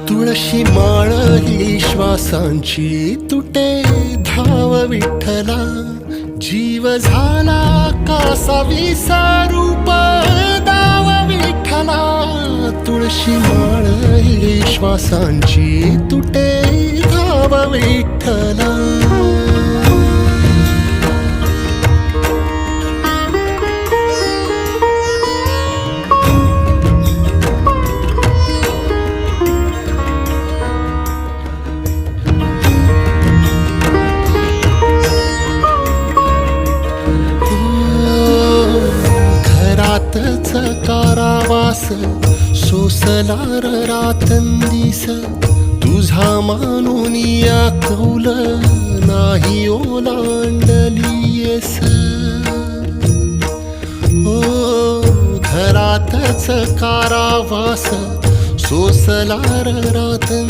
तुळशी माळ ही श्वासांची तुटे धाव विठ्ठला, जीव झाला कासा विसारूप दाव विठ्ठला. तुळशी माळ ही श्वासांची तुटे धाव विठ्ठला. घरातच कारावास सोसला रातंदिस, तुझा मानून या कौल नाही ओलांडलीयस. ओ घरातच कारावास सोसला रातंदिस,